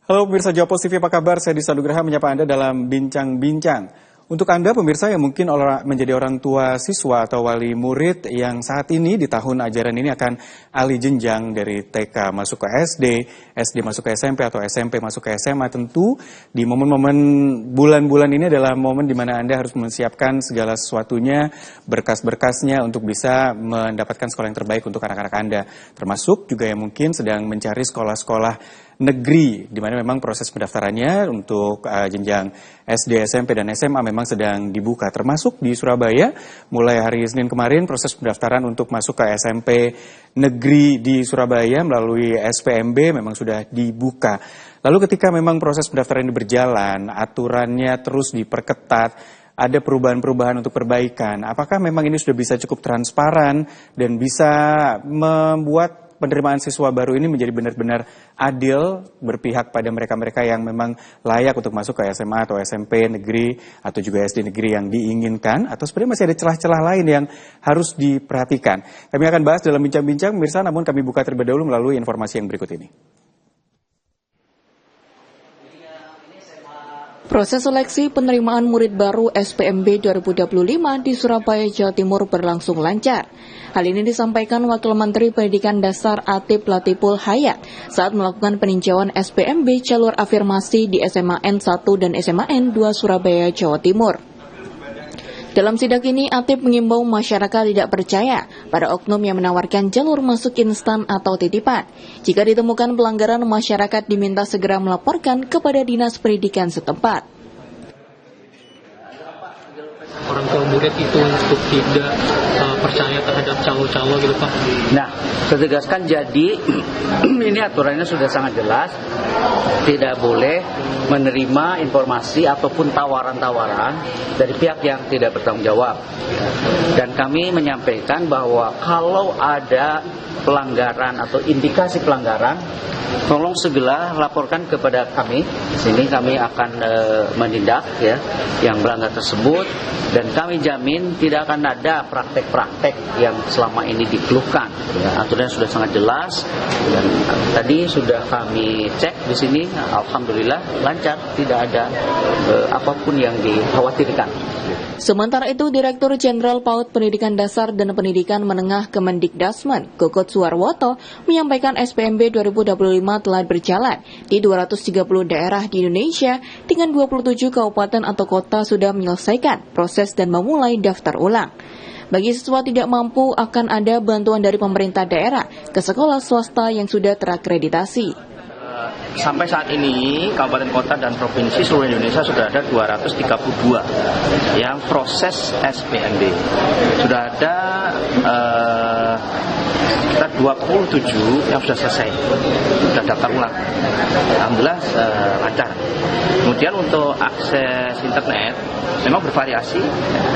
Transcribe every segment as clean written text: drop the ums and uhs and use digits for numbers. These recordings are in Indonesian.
Halo pemirsa Jawa TV, apa kabar? Saya Disa Nugraha menyapa Anda dalam Bincang-Bincang. Untuk Anda pemirsa yang mungkin menjadi orang tua siswa atau wali murid yang saat ini di tahun ajaran ini akan alih jenjang dari TK masuk ke SD, SD masuk ke SMP atau SMP masuk ke SMA, tentu di momen-momen bulan-bulan ini adalah momen di mana Anda harus mempersiapkan segala sesuatunya, berkas-berkasnya untuk bisa mendapatkan sekolah yang terbaik untuk anak-anak Anda. Termasuk juga yang mungkin sedang mencari sekolah-sekolah negeri, di mana memang proses pendaftarannya untuk jenjang SD, SMP, dan SMA memang sedang dibuka. Termasuk di Surabaya, mulai hari Senin kemarin proses pendaftaran untuk masuk ke SMP negeri di Surabaya melalui SPMB memang sudah dibuka. Lalu ketika memang proses pendaftaran ini berjalan, aturannya terus diperketat, ada perubahan-perubahan untuk perbaikan. Apakah memang ini sudah bisa cukup transparan dan bisa membuat penerimaan siswa baru ini menjadi benar-benar adil, berpihak pada mereka-mereka yang memang layak untuk masuk ke SMA atau SMP negeri atau juga SD negeri yang diinginkan, atau sebenarnya masih ada celah-celah lain yang harus diperhatikan. Kami akan bahas dalam bincang-bincang pemirsa, namun kami buka terlebih dahulu melalui informasi yang berikut ini. Proses seleksi penerimaan murid baru SPMB 2025 di Surabaya, Jawa Timur berlangsung lancar. Hal ini disampaikan Wakil Menteri Pendidikan Dasar Atif Latiful Hayat saat melakukan peninjauan SPMB jalur afirmasi di SMA N1 dan SMA N2 Surabaya, Jawa Timur. Dalam sidak ini, Atif mengimbau masyarakat tidak percaya pada oknum yang menawarkan jalur masuk instan atau titipan. Jika ditemukan pelanggaran, masyarakat diminta segera melaporkan kepada Dinas Pendidikan setempat. Orang tua murid itu untuk tidak percaya terhadap calo-calo gitu Pak. Nah, saya tegaskan jadi ini aturannya sudah sangat jelas, tidak boleh menerima informasi ataupun tawaran-tawaran dari pihak yang tidak bertanggung jawab. Dan kami menyampaikan bahwa kalau ada pelanggaran atau indikasi pelanggaran, tolong segera laporkan kepada kami. Di sini kami akan menindak ya yang melanggar tersebut, dan kami jamin tidak akan ada praktek-praktek yang selama ini dikeluhkan. Ya, aturannya sudah sangat jelas, dan tadi sudah kami cek di sini, alhamdulillah lancar, tidak ada apapun yang dikhawatirkan. Sementara itu, Direktur Jenderal PAUD Pendidikan Dasar dan Pendidikan Menengah Kemendikdasmen, Gokut Suarwoto, menyampaikan SPMB 2025 telah berjalan di 230 daerah di Indonesia dengan 27 kabupaten atau kota sudah menyelesaikan proses dan memulai daftar ulang. Bagi siswa tidak mampu, akan ada bantuan dari pemerintah daerah ke sekolah swasta yang sudah terakreditasi. Sampai saat ini kabupaten kota dan provinsi seluruh Indonesia sudah ada 232 yang proses SPMB. Sudah ada kita 27 yang sudah selesai, sudah daftar ulang. Alhamdulillah lancar. Kemudian untuk akses internet memang bervariasi.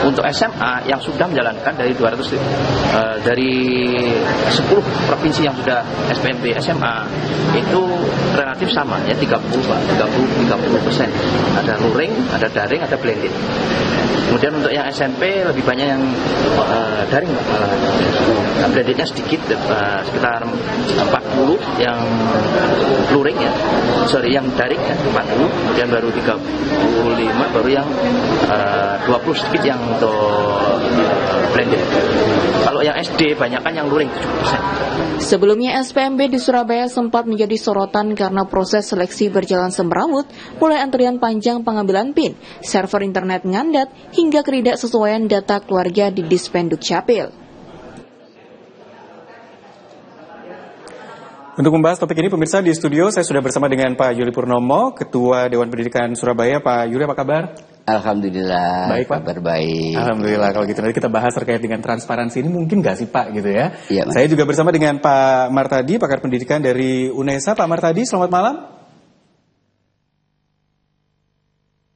Untuk SMA yang sudah menjalankan dari 200 dari 10 provinsi yang sudah SPMB SMA itu relatif sama ya, 30%. Ada luring, ada daring, ada blended. Kemudian untuk yang SMP lebih banyak yang daring malah. Blendednya sedikit, sekitar 40 yang luring ya. Yang daring ya 40, kemudian baru 35, baru yang 20 sedikit yang untuk blended. Kalau yang SD banyak kan yang luring 70%. Sebelumnya SPMB di Surabaya sempat menjadi sorotan karena proses seleksi berjalan semrawut, mulai antrian panjang pengambilan PIN, server internet ngandat, hingga ketidaksesuaian data keluarga di Dispenduk Capil. Untuk membahas topik ini, pemirsa, di studio saya sudah bersama dengan Pak Yuli Purnomo, Ketua Dewan Pendidikan Surabaya. Pak Yuli, apa kabar? Alhamdulillah, baik, Pak. Kabar baik. Alhamdulillah, kalau gitu nanti kita bahas terkait dengan transparansi ini mungkin nggak sih Pak gitu ya? Iya, Mas. Saya juga bersama dengan Pak Martadi, pakar pendidikan dari UNESA. Pak Martadi, selamat malam.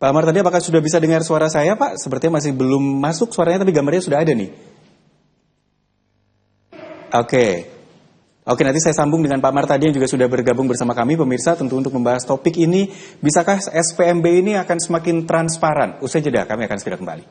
Pak Martadi, apakah sudah bisa dengar suara saya Pak? Sepertinya masih belum masuk suaranya, tapi gambarnya sudah ada nih. Oke, nanti saya sambung dengan Pak Martadi yang juga sudah bergabung bersama kami, pemirsa, tentu untuk membahas topik ini. Bisakah SPMB ini akan semakin transparan? Usai jeda, kami akan segera kembali.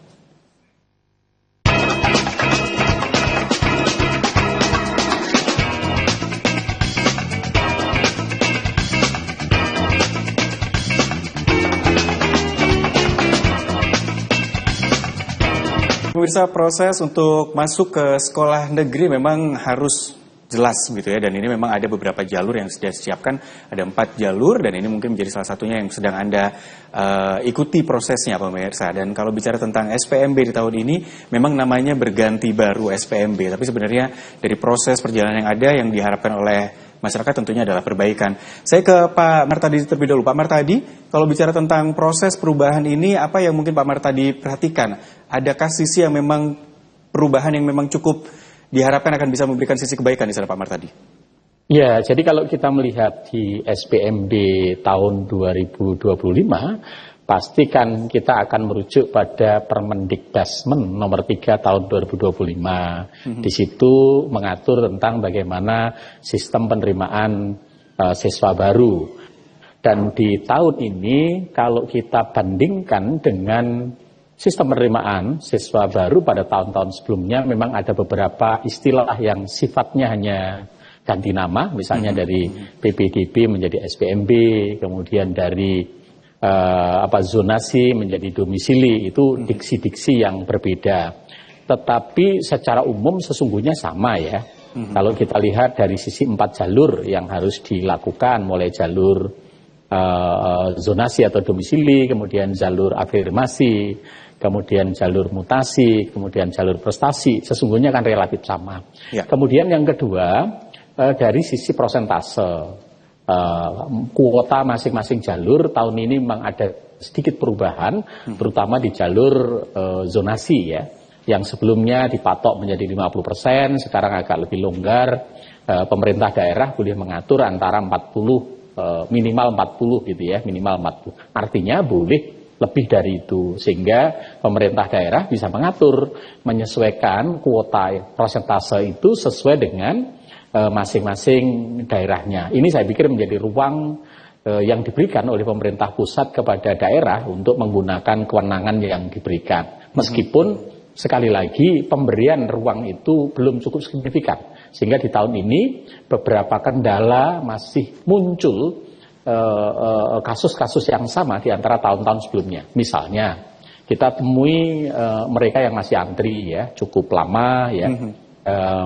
pemirsa, proses untuk masuk ke sekolah negeri memang harus jelas gitu ya, dan ini memang ada beberapa jalur yang sudah disiapkan, ada 4 jalur dan ini mungkin menjadi salah satunya yang sedang Anda ikuti prosesnya pemirsa. Dan kalau bicara tentang SPMB di tahun ini memang namanya berganti baru SPMB, tapi sebenarnya dari proses perjalanan yang ada yang diharapkan oleh masyarakat tentunya adalah perbaikan. Saya ke Pak Martadi terlebih dahulu. Pak Martadi, kalau bicara tentang proses perubahan ini, apa yang mungkin Pak Martadi perhatikan? Adakah sisi yang memang perubahan yang memang cukup diharapkan akan bisa memberikan sisi kebaikan di sana, Pak Martadi? Ya, jadi kalau kita melihat di SPMB tahun 2025, pastikan kita akan merujuk pada Permendikbudmen nomor 3 tahun 2025. Di situ mengatur tentang bagaimana sistem penerimaan siswa baru. Dan di tahun ini kalau kita bandingkan dengan sistem penerimaan siswa baru pada tahun-tahun sebelumnya, memang ada beberapa istilah yang sifatnya hanya ganti nama, misalnya dari PPDB menjadi SPMB, kemudian dari zonasi menjadi domisili, itu diksi-diksi yang berbeda. Tetapi secara umum sesungguhnya sama ya. Kalau kita lihat dari sisi 4 jalur yang harus dilakukan, mulai jalur zonasi atau domisili, kemudian jalur afirmasi, kemudian jalur mutasi, kemudian jalur prestasi, sesungguhnya kan relatif sama. Ya. Kemudian yang kedua, dari sisi prosentase, kuota masing-masing jalur tahun ini memang ada sedikit perubahan, terutama di jalur zonasi ya, yang sebelumnya dipatok menjadi 50%, sekarang agak lebih longgar. Pemerintah daerah boleh mengatur antara 40, minimal 40 gitu ya, minimal 40. Artinya boleh lebih dari itu, sehingga pemerintah daerah bisa mengatur, menyesuaikan kuota persentase itu sesuai dengan masing-masing daerahnya. Ini saya pikir menjadi ruang yang diberikan oleh pemerintah pusat kepada daerah untuk menggunakan kewenangan yang diberikan. Meskipun sekali lagi pemberian ruang itu belum cukup signifikan, sehingga di tahun ini beberapa kendala masih muncul, kasus-kasus yang sama di antara tahun-tahun sebelumnya. Misalnya kita temui mereka yang masih antri ya, cukup lama ya,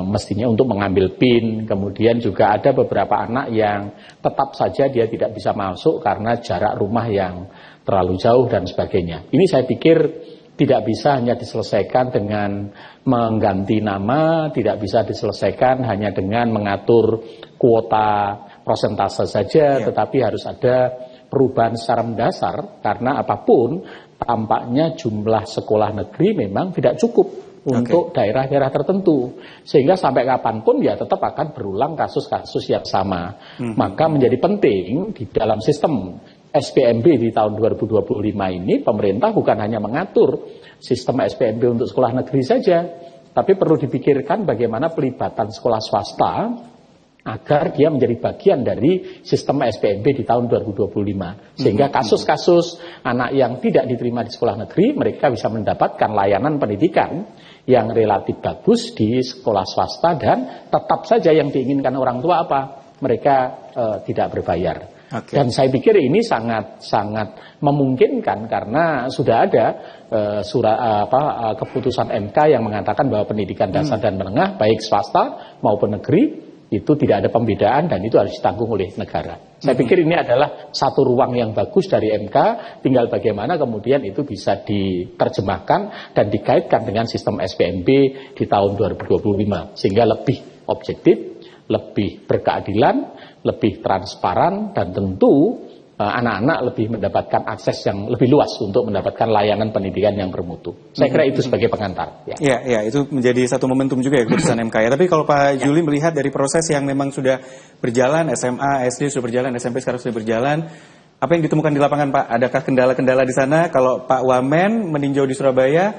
mestinya untuk mengambil PIN. Kemudian juga ada beberapa anak yang tetap saja dia tidak bisa masuk karena jarak rumah yang terlalu jauh dan sebagainya. Ini saya pikir tidak bisa hanya diselesaikan dengan mengganti nama, tidak bisa diselesaikan hanya dengan mengatur kuota prosentase saja, tetapi harus ada perubahan secara mendasar, karena apapun tampaknya jumlah sekolah negeri memang tidak cukup untuk daerah-daerah tertentu, sehingga sampai kapanpun ya tetap akan berulang kasus-kasus yang sama. Maka menjadi penting di dalam sistem SPMB di tahun 2025 ini, pemerintah bukan hanya mengatur sistem SPMB untuk sekolah negeri saja, tapi perlu dipikirkan bagaimana pelibatan sekolah swasta agar dia menjadi bagian dari sistem SPMB di tahun 2025. Sehingga kasus-kasus anak yang tidak diterima di sekolah negeri, mereka bisa mendapatkan layanan pendidikan yang relatif bagus di sekolah swasta, dan tetap saja yang diinginkan orang tua apa? Mereka tidak berbayar. Dan saya pikir ini sangat memungkinkan, karena sudah ada keputusan MK yang mengatakan bahwa pendidikan dasar dan menengah baik swasta maupun negeri itu tidak ada pembedaan dan itu harus ditanggung oleh negara. Saya pikir ini adalah satu ruang yang bagus dari MK, tinggal bagaimana kemudian itu bisa diterjemahkan dan dikaitkan dengan sistem SPMB di tahun 2025, sehingga lebih objektif, lebih berkeadilan, lebih transparan, dan tentu anak-anak lebih mendapatkan akses yang lebih luas untuk mendapatkan layanan pendidikan yang bermutu. Saya kira itu sebagai pengantar. Ya, itu menjadi satu momentum juga ya keputusan MK ya. Tapi kalau Pak Juli melihat dari proses yang memang sudah berjalan, SMA, SD sudah berjalan, SMP sekarang sudah berjalan, apa yang ditemukan di lapangan Pak? Adakah kendala-kendala di sana? Kalau Pak Wamen meninjau di Surabaya,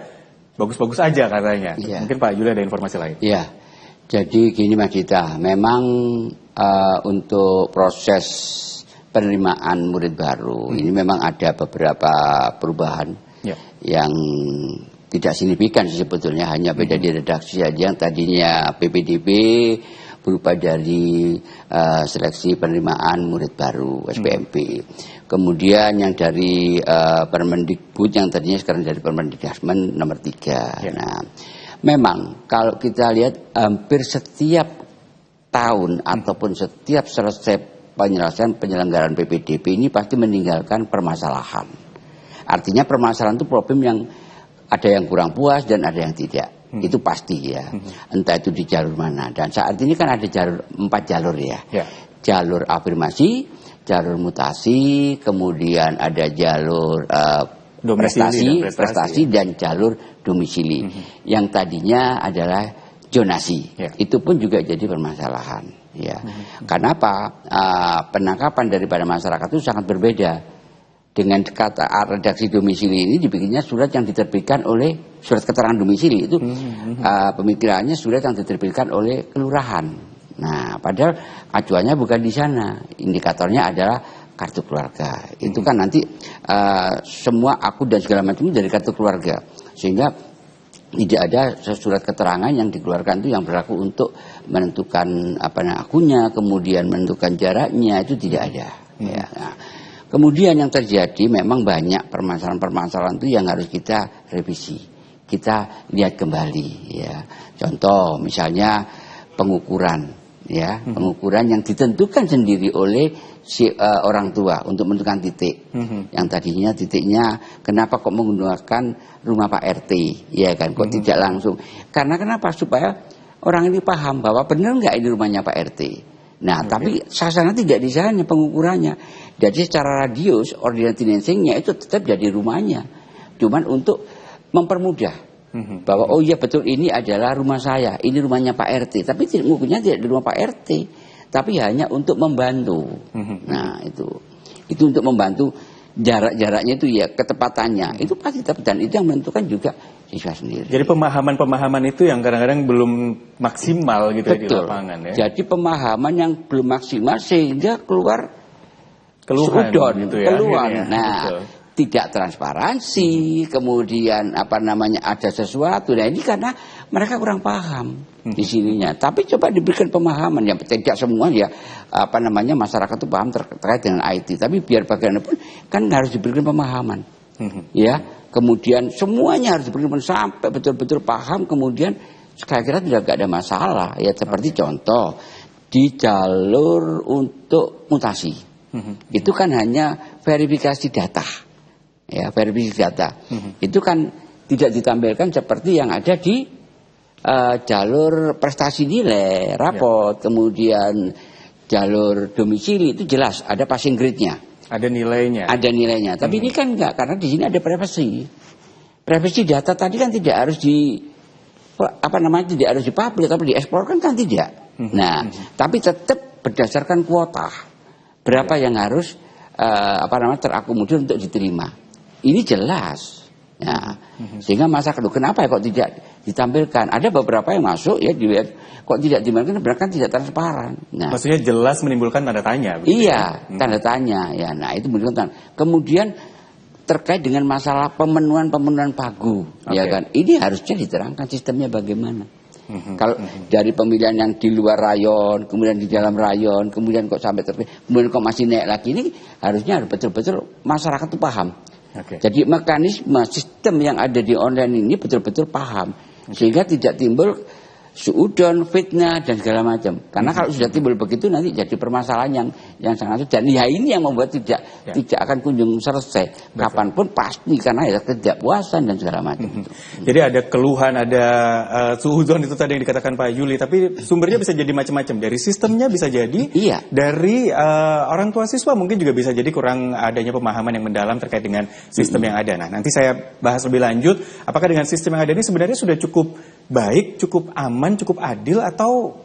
bagus-bagus aja katanya. Ya. Mungkin Pak Juli ada informasi lain. Iya, jadi gini Mas Dita, memang untuk proses penerimaan murid baru ini memang ada beberapa perubahan yang tidak signifikan sebetulnya, hanya beda di redaksi saja. Yang tadinya PPDB berupa dari seleksi penerimaan murid baru SPMB. Kemudian yang dari Permendikbud yang tadinya sekarang dari Permendikbud nomor 3. Nah, memang kalau kita lihat hampir setiap tahun ataupun setiap selesai penyelenggaraan PPDB ini pasti meninggalkan permasalahan. Artinya permasalahan itu problem yang ada yang kurang puas dan ada yang tidak. Itu pasti ya. Entah itu di jalur mana. Dan saat ini kan ada 4 jalur ya. Jalur afirmasi, jalur mutasi, kemudian ada jalur prestasi dan jalur domisili. Yang tadinya adalah zonasi. Itu pun juga jadi permasalahan ya. Karena apa? Penangkapan daripada masyarakat itu sangat berbeda. Dengan kata redaksi domisili ini dibikinnya surat yang diterbitkan oleh surat keterangan domisili itu pemikirannya surat yang diterbitkan oleh kelurahan. Nah, padahal acuannya bukan di sana. Indikatornya adalah kartu keluarga. Itu kan nanti semua akun dan segala macam dari kartu keluarga. Sehingga tidak ada surat keterangan yang dikeluarkan itu yang berlaku untuk menentukan akunnya, kemudian menentukan jaraknya, itu tidak ada. Ya. Nah, kemudian yang terjadi memang banyak permasalahan-permasalahan itu yang harus kita revisi, kita lihat kembali. Ya. Contoh misalnya pengukuran, ya, pengukuran yang ditentukan sendiri oleh si orang tua untuk menentukan titik. Yang tadinya titiknya kenapa kok menggunakan rumah Pak RT, ya kan? Kok tidak langsung? Karena kenapa? Supaya orang ini paham bahwa benar nggak ini rumahnya Pak RT. Nah, tapi sasaran tidak di sana pengukurannya. Jadi secara radius ordinary tenancy-nya itu tetap jadi rumahnya. Cuman untuk mempermudah bahwa oh iya betul ini adalah rumah saya, ini rumahnya Pak RT. Tapi mengukurnya tidak di rumah Pak RT, tapi hanya untuk membantu. Nah, itu untuk membantu jarak-jaraknya itu ya ketepatannya. Itu pasti dan itu yang menentukan juga siswa sendiri. Jadi pemahaman itu yang kadang-kadang belum maksimal gitu. Betul. Di lapangan ya. Jadi pemahaman yang belum maksimal sehingga keluar keluhan gitu ya. Keluhan. Akhirnya. Nah, betul. Tidak transparansi, kemudian ada sesuatu. Nah, ini karena mereka kurang paham di sininya. Tapi coba diberikan pemahaman ya, tidak semua ya masyarakat itu paham terkait dengan IT. Tapi biar bagaimanapun kan harus diberikan pemahaman. Ya, kemudian semuanya harus diberikan sampai betul-betul paham, kemudian kira-kira tidak ada masalah. Ya, seperti contoh di jalur untuk mutasi. Itu kan hanya verifikasi data. Ya, verifikasi data. Itu kan tidak ditampilkan seperti yang ada di jalur prestasi nilai, rapot, kemudian jalur domisili itu jelas ada passing grade-nya. Ada nilainya. Ada nilainya. Tapi ini kan enggak, karena di sini ada privasi. Privasi data tadi kan tidak harus tidak harus dipublish, tapi dieksplor kan tidak. Nah, tapi tetap berdasarkan kuota. Berapa yang harus terakomodir untuk diterima. Ini jelas. Nah, sehingga masyarakat kenapa ya kok tidak ditampilkan? Ada beberapa yang masuk ya kok tidak ditampilkan berarti tidak transparan. Nah, maksudnya jelas menimbulkan tanda tanya. Iya, tanda tanya. Ya, nah itu menimbulkan. Kemudian terkait dengan masalah pemenuhan pagu, ya kan? Ini harusnya diterangkan sistemnya bagaimana. Kalau dari pemilihan yang di luar rayon, kemudian di dalam rayon, kemudian kok sampai kemudian kok masih naik lagi, ini harusnya betul-betul masyarakat itu paham. Jadi mekanisme sistem yang ada di online ini betul-betul paham, sehingga tidak timbul suudon, fitnah dan segala macam. Karena kalau sudah timbul begitu nanti jadi permasalahan yang sangat sulit. Dan ya ini yang membuat tidak akan kunjung selesai. Kapanpun pasti karena ada ketidakpuasan dan segala macam. Jadi ada keluhan, ada suudon itu tadi yang dikatakan Pak Yuli. Tapi sumbernya bisa jadi macam-macam. Dari sistemnya bisa jadi. Iya. Dari orang tua siswa mungkin juga bisa jadi kurang adanya pemahaman yang mendalam terkait dengan sistem yang ada. Nah, nanti saya bahas lebih lanjut. Apakah dengan sistem yang ada ini sebenarnya sudah cukup baik, cukup aman, cukup adil, atau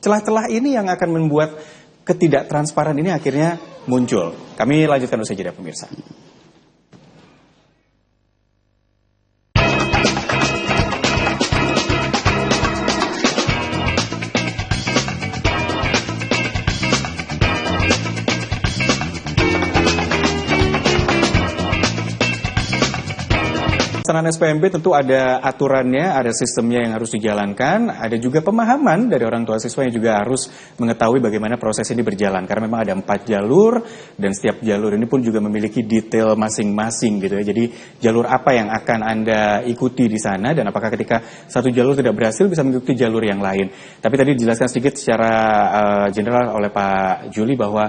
celah-celah ini yang akan membuat ketidaktransparan ini akhirnya muncul. Kami lanjutkan usai jeda pemirsa. pelaksanaan SPMB tentu ada aturannya, ada sistemnya yang harus dijalankan, ada juga pemahaman dari orang tua siswa yang juga harus mengetahui bagaimana proses ini berjalan. Karena memang ada 4 jalur, dan setiap jalur ini pun juga memiliki detail masing-masing gitu ya. Jadi jalur apa yang akan Anda ikuti di sana, dan apakah ketika satu jalur tidak berhasil bisa mengikuti jalur yang lain. Tapi tadi dijelaskan sedikit secara general oleh Pak Juli bahwa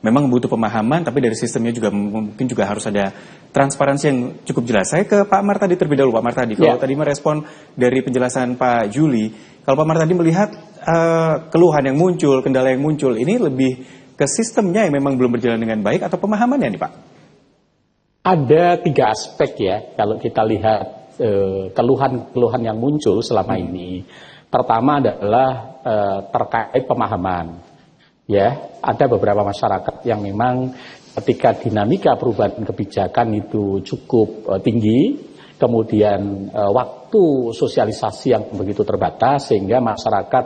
memang butuh pemahaman, tapi dari sistemnya juga mungkin juga harus ada transparansi yang cukup jelas. Saya ke Pak Martadi terlebih dahulu. Pak Martadi, kalau tadi merespon dari penjelasan Pak Juli, kalau Pak Martadi melihat keluhan yang muncul, kendala yang muncul, ini lebih ke sistemnya yang memang belum berjalan dengan baik atau pemahamannya nih Pak? Ada 3 aspek ya, kalau kita lihat keluhan-keluhan yang muncul selama ini. Pertama adalah terkait pemahaman. Ya, ada beberapa masyarakat yang memang ketika dinamika perubahan kebijakan itu cukup tinggi, kemudian waktu sosialisasi yang begitu terbatas sehingga masyarakat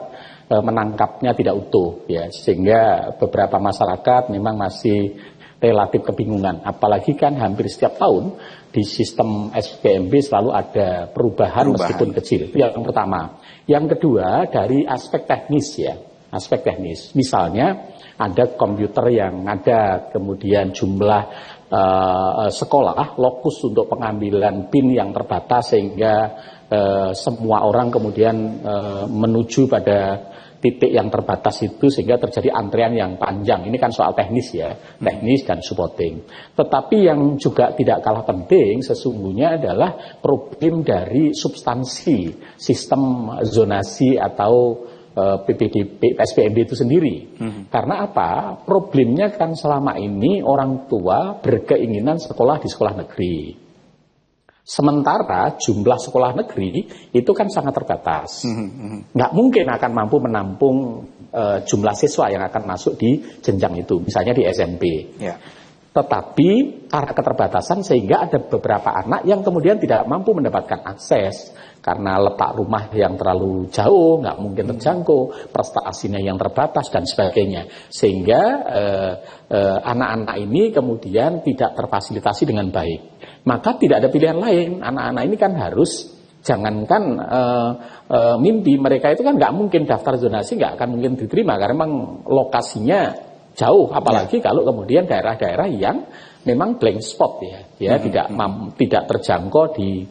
menangkapnya tidak utuh, ya, sehingga beberapa masyarakat memang masih relatif kebingungan. Apalagi kan hampir setiap tahun di sistem SPMB selalu ada perubahan meskipun kecil. Yang pertama. Yang kedua dari aspek teknis ya. Aspek teknis, misalnya ada komputer yang ada, kemudian jumlah sekolah, lokus untuk pengambilan PIN yang terbatas sehingga semua orang kemudian menuju pada titik yang terbatas itu sehingga terjadi antrean yang panjang. Ini kan soal teknis ya, teknis dan supporting. Tetapi yang juga tidak kalah penting sesungguhnya adalah problem dari substansi sistem zonasi atau SPMB itu sendiri. Karena apa? Problemnya kan selama ini orang tua berkeinginan sekolah di sekolah negeri. Sementara jumlah sekolah negeri itu kan sangat terbatas. Nggak mungkin akan mampu menampung jumlah siswa yang akan masuk di jenjang itu, misalnya di SMP. Yeah. Tetapi karena keterbatasan sehingga ada beberapa anak yang kemudian tidak mampu mendapatkan akses karena letak rumah yang terlalu jauh, nggak mungkin terjangkau, prestasinya yang terbatas dan sebagainya. Sehingga anak-anak ini kemudian tidak terfasilitasi dengan baik. Maka tidak ada pilihan lain. Anak-anak ini kan harus, jangankan mimpi, mereka itu kan nggak mungkin daftar zonasi, nggak akan mungkin diterima karena memang lokasinya jauh, apalagi kalau kemudian daerah-daerah yang memang blank spot ya, tidak terjangkau di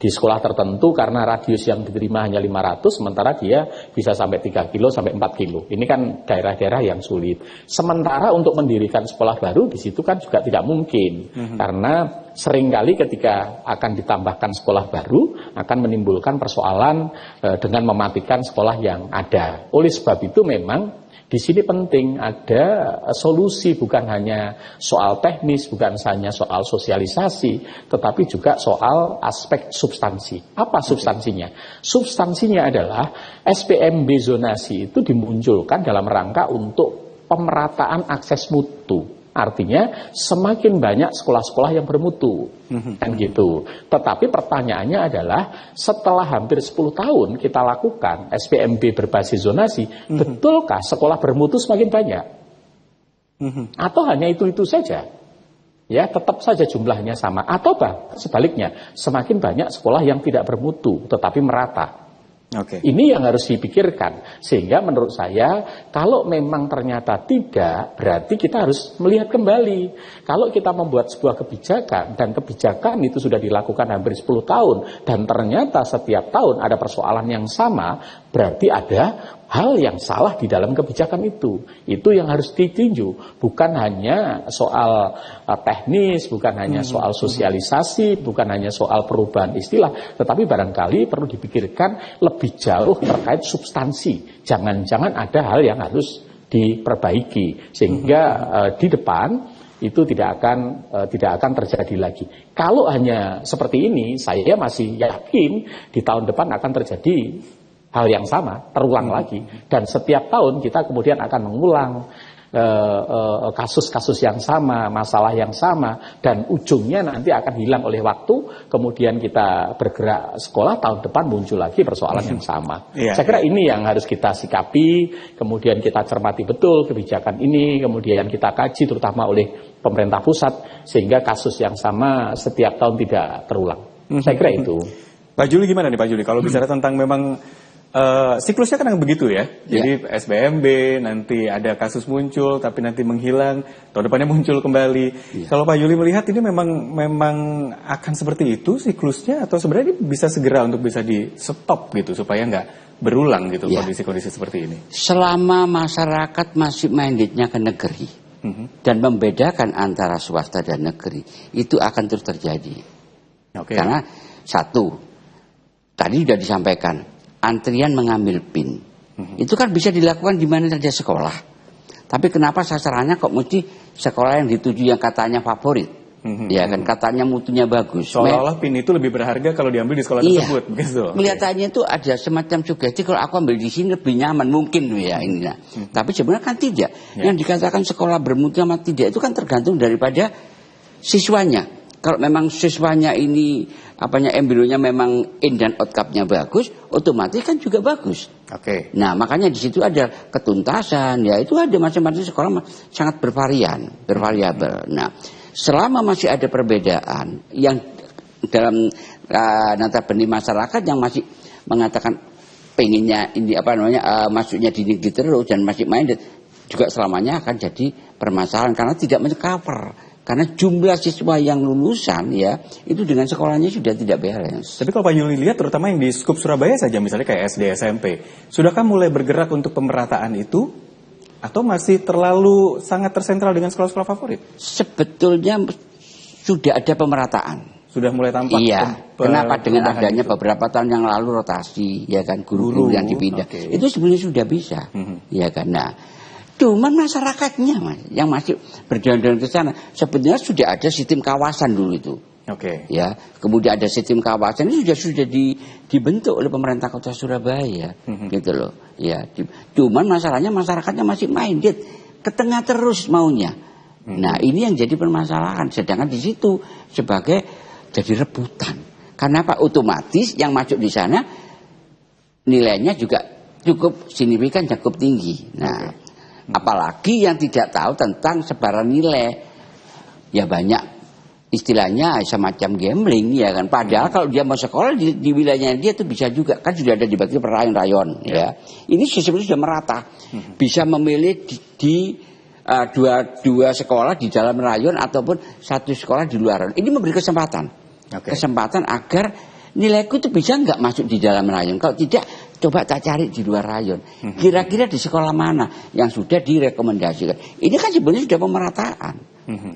sekolah tertentu karena radius yang diterima hanya 500, sementara dia bisa sampai 3 kilo sampai 4 kilo. Ini kan daerah-daerah yang sulit. Sementara untuk mendirikan sekolah baru di situ kan juga tidak mungkin, karena seringkali ketika akan ditambahkan sekolah baru akan menimbulkan persoalan dengan mematikan sekolah yang ada. Oleh sebab itu memang di sini penting ada solusi, bukan hanya soal teknis, bukan hanya soal sosialisasi, tetapi juga soal aspek substansi. Apa substansinya? Substansinya adalah SPMB zonasi itu dimunculkan dalam rangka untuk pemerataan akses mutu. Artinya semakin banyak sekolah-sekolah yang bermutu, kan gitu. Tetapi pertanyaannya adalah setelah hampir 10 tahun kita lakukan SPMB berbasis zonasi, betulkah sekolah bermutu semakin banyak? Atau hanya itu-itu saja? Ya, tetap saja jumlahnya sama. Atau sebaliknya, semakin banyak sekolah yang tidak bermutu tetapi merata. Ini yang harus dipikirkan. Sehingga menurut saya kalau memang ternyata tidak, berarti kita harus melihat kembali. Kalau kita membuat sebuah kebijakan dan kebijakan itu sudah dilakukan hampir 10 tahun dan ternyata setiap tahun ada persoalan yang sama, berarti ada hal yang salah di dalam kebijakan itu. Itu yang harus ditinjau. Bukan hanya soal teknis, bukan hanya soal sosialisasi, bukan hanya soal perubahan istilah, tetapi barangkali perlu dipikirkan lebih jauh terkait substansi. Jangan-jangan ada hal yang harus diperbaiki sehingga di depan itu tidak akan terjadi lagi. Kalau hanya seperti ini, saya masih yakin di tahun depan akan terjadi hal yang sama, terulang lagi. Dan setiap tahun kita kemudian akan mengulang kasus-kasus yang sama, masalah yang sama, dan ujungnya nanti akan hilang oleh waktu. Kemudian kita bergerak sekolah, tahun depan muncul lagi persoalan yang sama. Saya kira ini yang harus kita sikapi, kemudian kita cermati betul kebijakan ini, kemudian kita kaji terutama oleh pemerintah pusat, sehingga kasus yang sama setiap tahun tidak terulang. Saya kira itu. Pak Juli gimana nih Pak Juli? Kalau bicara tentang memang siklusnya kan begitu ya. Jadi SBMB nanti ada kasus muncul tapi nanti menghilang, tahun depannya muncul kembali. Kalau Pak Juli melihat ini memang akan seperti itu siklusnya atau sebenarnya ini bisa segera untuk bisa di stop gitu supaya nggak berulang gitu kondisi-kondisi seperti ini. Selama masyarakat masih mindednya ke negeri dan membedakan antara swasta dan negeri, itu akan terus terjadi. Karena satu, tadi sudah disampaikan, antrian mengambil PIN. Itu kan bisa dilakukan di mana saja sekolah. Tapi kenapa sasarannya kok mesti sekolah yang dituju yang katanya favorit? Ya kan, katanya mutunya bagus. Seolah-olah PIN itu lebih berharga kalau diambil di sekolah tersebut. Begitu. Kelihatannya itu ada semacam sugesti kalau aku ambil di sini lebih nyaman mungkin ya ini. Tapi sebenarnya kan tidak. Yang dikatakan sekolah bermutu sama tidak itu kan tergantung daripada siswanya. Kalau memang siswanya ini embrionya memang in dan outcome-nya bagus, otomatis kan juga bagus. Nah, makanya di situ ada ketuntasan, ya itu ada macam-macam sekolah sangat bervariabel. Nah, selama masih ada perbedaan yang dalam notabene masyarakat yang masih mengatakan pengennya ini masuknya di negeri terus dan masih minded juga selamanya akan jadi permasalahan karena tidak men-cover. Karena jumlah siswa yang lulusan ya itu dengan sekolahnya sudah tidak balance. Tapi kalau Pak Yuli lihat terutama yang di skup Surabaya saja misalnya kayak SD, SMP, sudahkah mulai bergerak untuk pemerataan itu? Atau masih terlalu sangat tersentral dengan sekolah-sekolah favorit? Sebetulnya sudah ada pemerataan. Sudah mulai tampak. Iya. Kenapa dengan adanya beberapa tahun yang lalu rotasi, ya kan guru-guru yang dipindah, itu sebenarnya sudah bisa, ya kan. Nah, cuman masyarakatnya yang masih berjalan-jalan ke sana sebenarnya sudah ada sistem kawasan dulu itu. Ya, kemudian ada sistem kawasan ini sudah dibentuk oleh pemerintah Kota Surabaya, gitu loh. Ya, cuman masalahnya masyarakatnya masih minded ke tengah terus maunya. Nah, ini yang jadi permasalahan. Sedangkan di situ sebagai jadi rebutan. Karena apa? Otomatis yang masuk di sana nilainya juga cukup signifikan, cukup tinggi. Nah, apalagi yang tidak tahu tentang sebaran nilai, ya banyak istilahnya semacam gambling ya kan. Padahal kalau dia mau sekolah di wilayahnya dia itu bisa juga kan sudah ada dibagi per rayon-rayon ya. Ini sistemnya sudah merata, bisa memilih di dua sekolah di dalam rayon ataupun satu sekolah di luar rayon. Ini memberi kesempatan agar nilaiku itu bisa nggak masuk di dalam rayon. Kalau tidak, coba tak cari di luar rayon. Kira-kira di sekolah mana yang sudah direkomendasikan. Ini kan sebenarnya sudah pemerataan.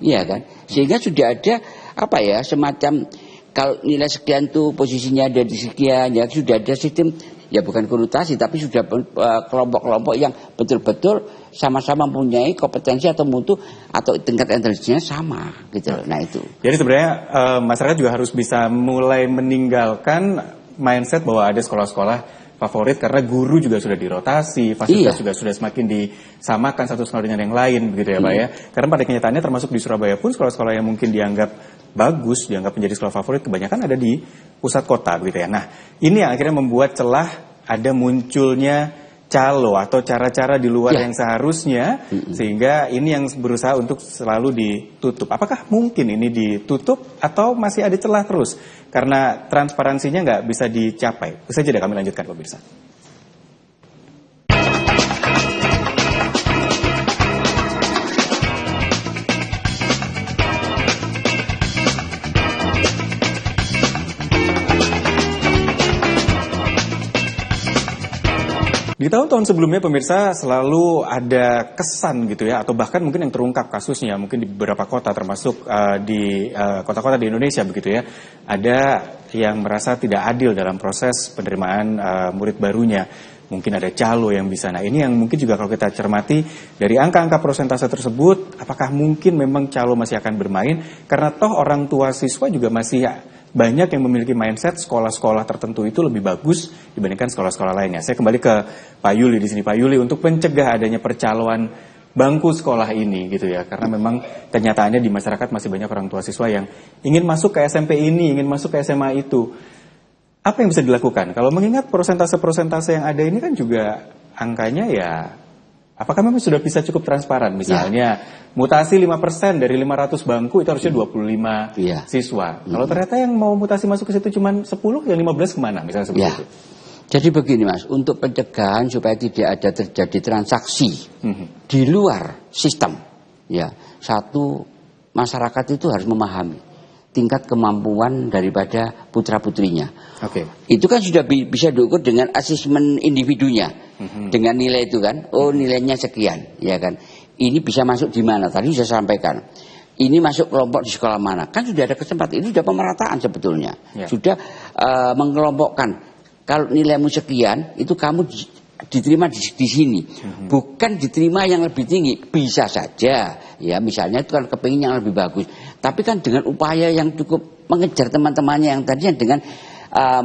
Iya kan? Sehingga sudah ada semacam kalau nilai sekian tuh posisinya ada di sekian, ya sudah ada sistem, ya bukan konotasi tapi sudah kelompok-kelompok yang betul-betul sama-sama mempunyai kompetensi atau mutu atau tingkat intelijensinya sama gitu. Nah itu. Jadi sebenarnya masyarakat juga harus bisa mulai meninggalkan mindset bahwa ada sekolah-sekolah favorit karena guru juga sudah dirotasi, fasilitas juga sudah semakin disamakan satu sekolah dengan yang lain begitu ya Pak ya. Karena pada kenyataannya termasuk di Surabaya pun sekolah-sekolah yang mungkin dianggap bagus, dianggap menjadi sekolah favorit kebanyakan ada di pusat kota begitu ya. Nah, ini yang akhirnya membuat celah ada munculnya calo atau cara-cara di luar yang seharusnya sehingga ini yang berusaha untuk selalu ditutup. Apakah mungkin ini ditutup atau masih ada celah terus karena transparansinya nggak bisa dicapai? Bisa saja kami lanjutkan pemirsa. Di tahun-tahun sebelumnya pemirsa selalu ada kesan gitu ya, atau bahkan mungkin yang terungkap kasusnya mungkin di beberapa kota termasuk di kota-kota di Indonesia begitu ya, ada yang merasa tidak adil dalam proses penerimaan murid barunya. Mungkin ada calo yang bisa. Nah ini yang mungkin juga kalau kita cermati dari angka-angka persentase tersebut, apakah mungkin memang calo masih akan bermain? Karena toh orang tua siswa juga masih banyak yang memiliki mindset sekolah-sekolah tertentu itu lebih bagus dibandingkan sekolah-sekolah lainnya. Saya kembali ke Pak Yuli di sini. Pak Yuli, untuk mencegah adanya percaloan bangku sekolah ini gitu ya, karena memang kenyataannya di masyarakat masih banyak orang tua siswa yang ingin masuk ke SMP ini, ingin masuk ke SMA itu. Apa yang bisa dilakukan? Kalau mengingat persentase-persentase yang ada ini kan juga angkanya ya apakah memang sudah bisa cukup transparan? Misalnya mutasi 5% dari 500 bangku itu harusnya 25 siswa. Kalau ternyata yang mau mutasi masuk ke situ cuma 10, yang 15 kemana? Misalnya seperti itu. Jadi begini Mas, untuk pencegahan supaya tidak ada terjadi transaksi di luar sistem, ya satu, masyarakat itu harus memahami tingkat kemampuan daripada putra-putrinya. Itu kan sudah bisa diukur dengan asesmen individunya, dengan nilai itu kan, oh nilainya sekian, ya kan. Ini bisa masuk di mana? Tadi saya sampaikan. Ini masuk kelompok di sekolah mana? Kan sudah ada kesempatan. Ini sudah pemerataan sebetulnya. Sudah mengelompokkan. Kalau nilaimu sekian, itu kamu diterima di sini, bukan diterima yang lebih tinggi. Bisa saja, ya misalnya itu kan kepingin yang lebih bagus. Tapi kan dengan upaya yang cukup mengejar teman-temannya yang tadinya dengan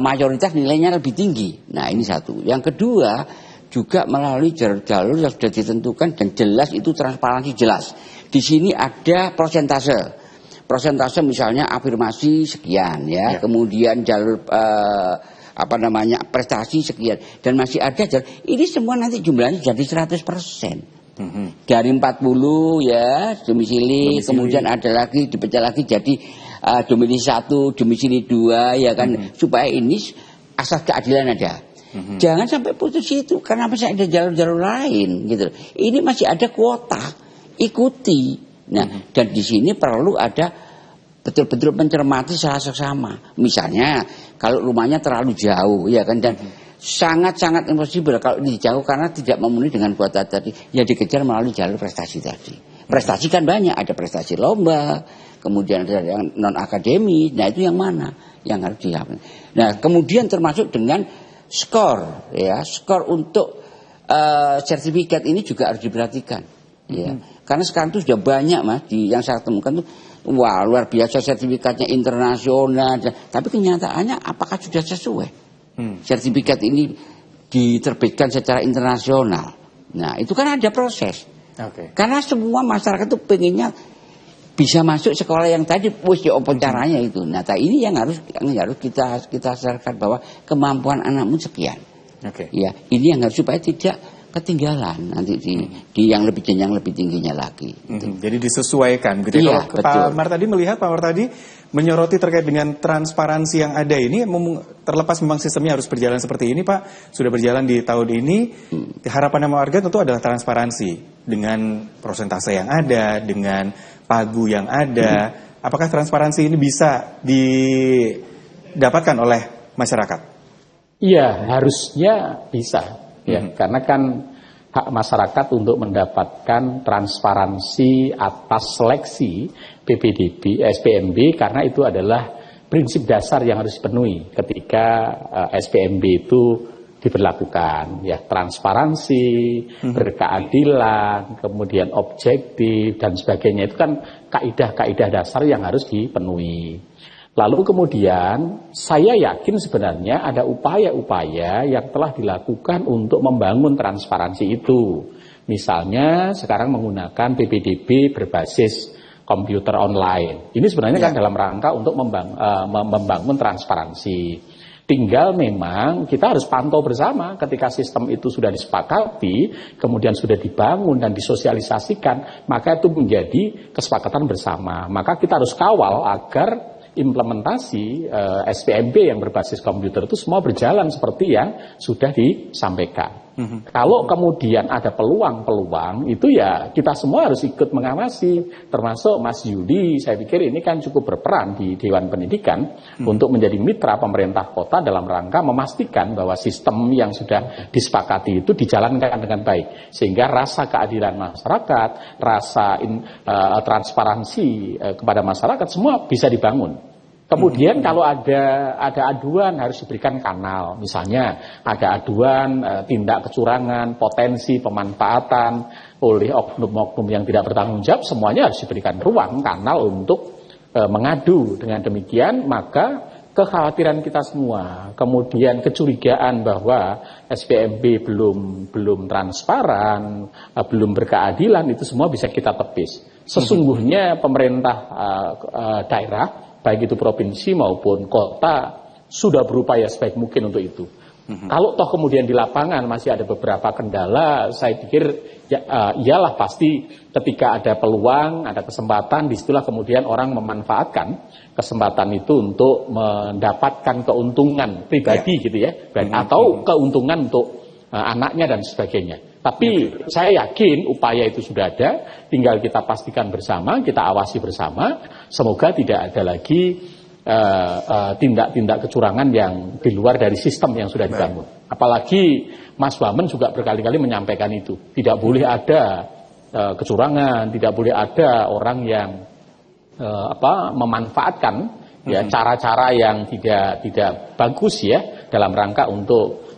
mayoritas nilainya lebih tinggi. Nah ini satu. Yang kedua juga melalui jalur-jalur yang sudah ditentukan dan jelas, itu transparansi jelas. Di sini ada prosentase. Prosentase misalnya afirmasi sekian, ya. Kemudian jalur prestasi sekian, dan masih ada ini semua nanti jumlahnya jadi 100%. Dari 40 ya domisili, kemudian ada lagi dipecah lagi jadi domisili 1, domisili 2, ya kan, supaya ini asas keadilan ada. Jangan sampai putus itu karena masih ada jalur-jalur lain gitu. Ini masih ada kuota, ikuti. Nah, dan di sini perlu ada betul-betul mencermati salah sesama. Misalnya kalau rumahnya terlalu jauh, ya kan, dan sangat-sangat impossible kalau dijauh karena tidak memenuhi dengan kuota tadi, ya dikejar melalui jalur prestasi tadi. Prestasi kan banyak, ada prestasi lomba, kemudian ada yang non akademis. Nah itu yang mana yang harus dilakukan. Nah kemudian termasuk dengan skor, ya skor untuk sertifikat ini juga harus diperhatikan, ya. Karena sekarang itu sudah banyak Mas, yang saya temukan tuh, wah luar biasa sertifikatnya internasional, tapi kenyataannya apakah sudah sesuai? Sertifikat ini diterbitkan secara internasional. Nah itu kan ada proses. Karena semua masyarakat itu pengennya bisa masuk sekolah yang tadi, wis ya apa caranya itu. Nah ini yang harus kita sadarkan bahwa kemampuan anakmu sekian. Ya ini yang harus supaya tidak ketinggalan nanti di yang lebih tingginya lagi. Jadi disesuaikan gitu. Iya, kalau Pak Mar tadi melihat, Pak Mar tadi menyoroti terkait dengan transparansi yang ada ini, terlepas memang sistemnya harus berjalan seperti ini Pak, sudah berjalan di tahun ini, harapan warga tentu adalah transparansi dengan prosentase yang ada, dengan pagu yang ada. Apakah transparansi ini bisa didapatkan oleh masyarakat? Iya, harusnya bisa. Ya, karena kan hak masyarakat untuk mendapatkan transparansi atas seleksi PPDB, SPMB, karena itu adalah prinsip dasar yang harus dipenuhi ketika SPMB itu diberlakukan. Ya, transparansi, berkeadilan, kemudian objektif dan sebagainya, itu kan kaidah-kaidah dasar yang harus dipenuhi. Lalu kemudian saya yakin sebenarnya ada upaya-upaya yang telah dilakukan untuk membangun transparansi itu. Misalnya sekarang menggunakan PPDB berbasis komputer online. Ini sebenarnya kan dalam rangka untuk membangun transparansi. Tinggal memang kita harus pantau bersama ketika sistem itu sudah disepakati, kemudian sudah dibangun dan disosialisasikan, maka itu menjadi kesepakatan bersama. Maka kita harus kawal agar implementasi SPMB yang berbasis komputer itu semua berjalan seperti yang sudah disampaikan. Kalau kemudian ada peluang-peluang, itu ya kita semua harus ikut mengawasi, termasuk Mas Yudi. Saya pikir ini kan cukup berperan di Dewan Pendidikan untuk menjadi mitra pemerintah kota dalam rangka memastikan bahwa sistem yang sudah disepakati itu dijalankan dengan baik, sehingga rasa keadilan masyarakat, rasa transparansi kepada masyarakat semua bisa dibangun. Kemudian kalau ada aduan harus diberikan kanal, misalnya ada aduan tindak kecurangan, potensi pemanfaatan oleh oknum-oknum yang tidak bertanggung jawab, semuanya harus diberikan ruang kanal untuk mengadu. Dengan demikian maka kekhawatiran kita semua, kemudian kecurigaan bahwa SPMB belum transparan, belum berkeadilan, itu semua bisa kita tepis. Sesungguhnya pemerintah daerah, baik itu provinsi maupun kota, sudah berupaya sebaik mungkin untuk itu. Kalau toh kemudian di lapangan masih ada beberapa kendala, saya pikir iyalah pasti ketika ada peluang, ada kesempatan, disitulah kemudian orang memanfaatkan kesempatan itu untuk mendapatkan keuntungan pribadi gitu ya, atau keuntungan untuk anaknya dan sebagainya. Tapi saya yakin upaya itu sudah ada, tinggal kita pastikan bersama, kita awasi bersama, semoga tidak ada lagi tindak-tindak kecurangan yang di luar dari sistem yang sudah dibangun. Apalagi Mas Wamen juga berkali-kali menyampaikan itu, tidak boleh ada kecurangan, tidak boleh ada orang yang memanfaatkan ya cara-cara yang tidak bagus ya dalam rangka untuk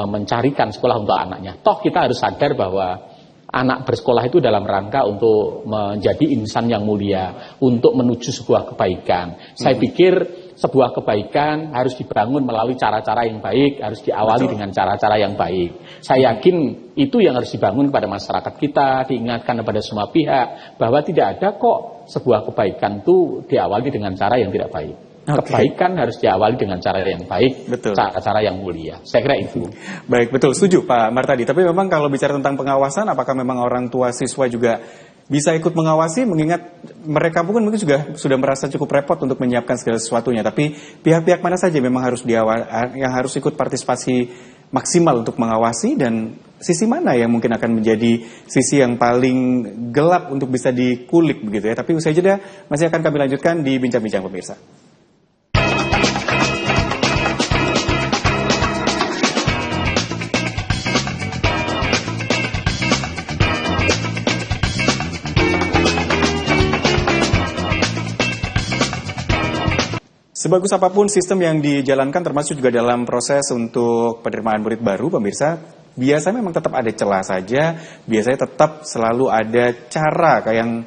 mencarikan sekolah untuk anaknya. Toh kita harus sadar bahwa anak bersekolah itu dalam rangka untuk menjadi insan yang mulia, untuk menuju sebuah kebaikan. Saya pikir sebuah kebaikan harus dibangun melalui cara-cara yang baik, harus diawali dengan cara-cara yang baik. Saya yakin itu yang harus dibangun kepada masyarakat kita, diingatkan kepada semua pihak bahwa tidak ada kok sebuah kebaikan itu diawali dengan cara yang tidak baik. Kebaikan harus diawali dengan cara yang baik, cara-cara yang mulia. Saya kira itu. Baik, betul. Setuju Pak Martadi. Tapi memang kalau bicara tentang pengawasan, apakah memang orang tua siswa juga bisa ikut mengawasi, mengingat mereka pun mungkin juga sudah merasa cukup repot untuk menyiapkan segala sesuatunya. Tapi pihak-pihak mana saja memang harus yang harus ikut partisipasi maksimal untuk mengawasi, dan sisi mana yang mungkin akan menjadi sisi yang paling gelap untuk bisa dikulik begitu ya. Tapi usai jeda masih akan kami lanjutkan di Bincang-Bincang pemirsa. Sebagus apapun sistem yang dijalankan, termasuk juga dalam proses untuk penerimaan murid baru, pemirsa, biasanya memang tetap ada celah saja, biasanya tetap selalu ada cara yang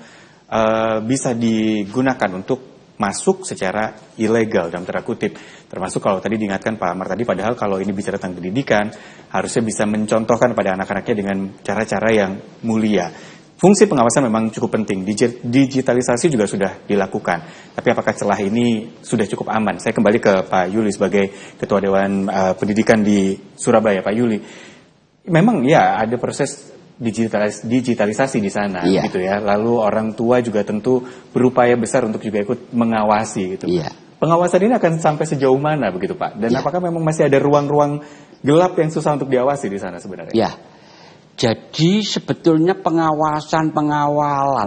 bisa digunakan untuk masuk secara ilegal dalam tanda kutip. Termasuk kalau tadi diingatkan Pak Martadi, padahal kalau ini bicara tentang pendidikan, harusnya bisa mencontohkan pada anak-anaknya dengan cara-cara yang mulia. Fungsi pengawasan memang cukup penting, digitalisasi juga sudah dilakukan. Tapi apakah celah ini sudah cukup aman? Saya kembali ke Pak Yuli sebagai Ketua Dewan Pendidikan di Surabaya. Pak Yuli, memang ya ada proses digitalisasi di sana, gitu ya. Lalu orang tua juga tentu berupaya besar untuk juga ikut mengawasi, gitu. Pengawasan ini akan sampai sejauh mana begitu Pak? Dan apakah memang masih ada ruang-ruang gelap yang susah untuk diawasi di sana sebenarnya? Jadi sebetulnya pengawalan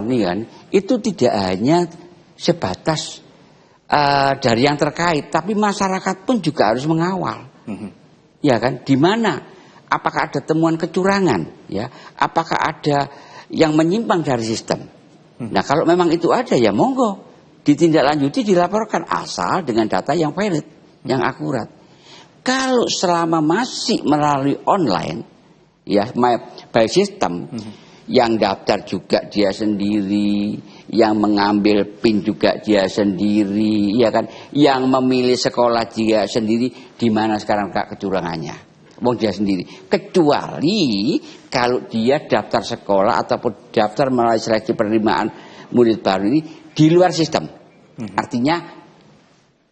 nih kan, itu tidak hanya sebatas dari yang terkait, tapi masyarakat pun juga harus mengawal. Ya kan, di mana? Apakah ada temuan kecurangan? Ya, apakah ada yang menyimpang dari sistem? Nah, kalau memang itu ada, ya monggo ditindaklanjuti, dilaporkan, asal dengan data yang valid, yang akurat. Kalau selama masih melalui online, ya, by system, yang daftar juga dia sendiri, yang mengambil PIN juga dia sendiri, ya kan, yang memilih sekolah dia sendiri, di mana sekarang kecurangannya? Wong dia sendiri. Kecuali kalau dia daftar sekolah ataupun daftar melalui seleksi penerimaan murid baru ini di luar sistem. Artinya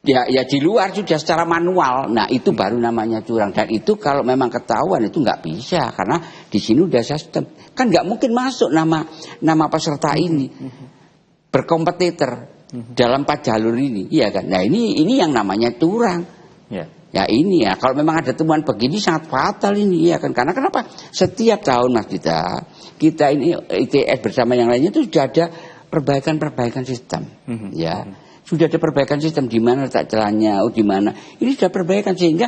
ya di luar sudah secara manual. Nah, itu baru namanya curang, dan itu kalau memang ketahuan itu nggak bisa, karena di sini udah sistem. Kan nggak mungkin masuk nama peserta ini berkompetitor dalam 4 jalur ini, iya kan? Nah, ini yang namanya curang. Ya ini ya, kalau memang ada temuan begini sangat fatal ini, ya kan? Karena kenapa? Setiap tahun Mas kita ini ITS bersama yang lainnya itu sudah ada perbaikan sistem, ya. Sudah ada perbaikan sistem, di mana letak celahnya, di mana. Ini sudah perbaikan, sehingga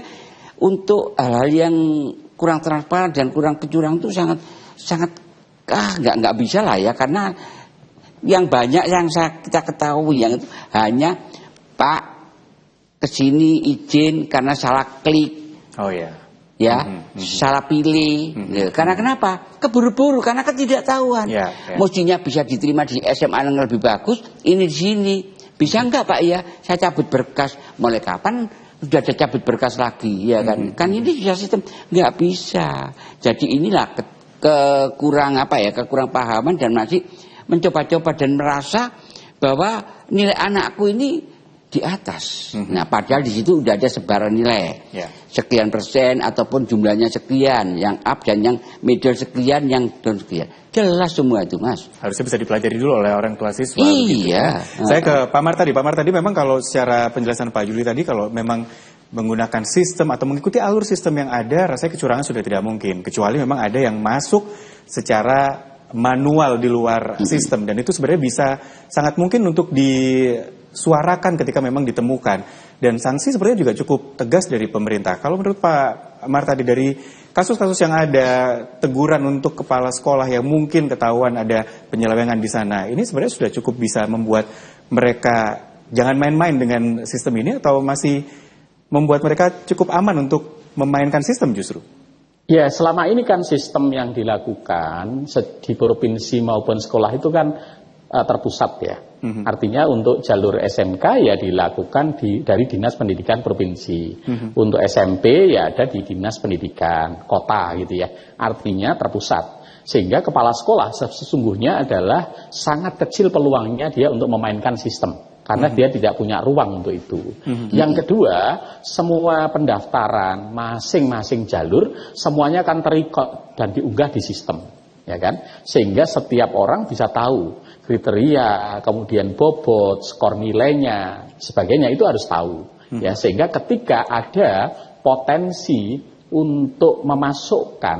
untuk hal-hal yang kurang transparan dan kurang kecurangan itu sangat nggak bisa lah ya, karena yang banyak yang kita ketahui yang itu hanya Pak kesini izin karena salah klik, salah pilih, karena kenapa? Keburu-buru, karena ketidaktahuan. Mestinya bisa diterima di SMA yang lebih bagus, ini di sini. Bisa enggak Pak ya? Saya cabut berkas. Mulai kapan sudah ada cabut berkas lagi, ya kan? Kan ini sudah sistem, nggak bisa. Jadi inilah kekurang pahaman, dan masih mencoba-coba dan merasa bahwa nilai anakku ini di atas. Nah, padahal di situ udah ada sebaran nilai. Sekian persen ataupun jumlahnya sekian, yang up dan yang middle sekian, yang down sekian. Jelas semua itu, Mas. Harusnya bisa dipelajari dulu oleh orang tua siswa. Iya. Gitu. Saya ke Pak Martadi. Pak Martadi, memang kalau secara penjelasan Pak Juli tadi, kalau memang menggunakan sistem atau mengikuti alur sistem yang ada, rasanya kecurangan sudah tidak mungkin. Kecuali memang ada yang masuk secara manual di luar sistem. Dan itu sebenarnya bisa sangat mungkin untuk disuarakan ketika memang ditemukan. Dan sanksi sebenarnya juga cukup tegas dari pemerintah. Kalau menurut Pak Martadi, dari kasus-kasus yang ada, teguran untuk kepala sekolah yang mungkin ketahuan ada penyelewengan di sana, ini sebenarnya sudah cukup bisa membuat mereka jangan main-main dengan sistem ini, atau masih membuat mereka cukup aman untuk memainkan sistem justru? Ya, selama ini kan sistem yang dilakukan di provinsi maupun sekolah itu kan terpusat ya. Artinya untuk jalur SMK ya dilakukan dari Dinas Pendidikan Provinsi. Untuk SMP ya ada di Dinas Pendidikan Kota gitu ya. Artinya terpusat. Sehingga kepala sekolah sesungguhnya adalah sangat kecil peluangnya dia untuk memainkan sistem. Karena dia tidak punya ruang untuk itu. Yang kedua, semua pendaftaran masing-masing jalur semuanya akan terikot dan diunggah di sistem, ya kan? Sehingga setiap orang bisa tahu kriteria, kemudian bobot, skor nilainya, sebagainya itu harus tahu. Ya, sehingga ketika ada potensi untuk memasukkan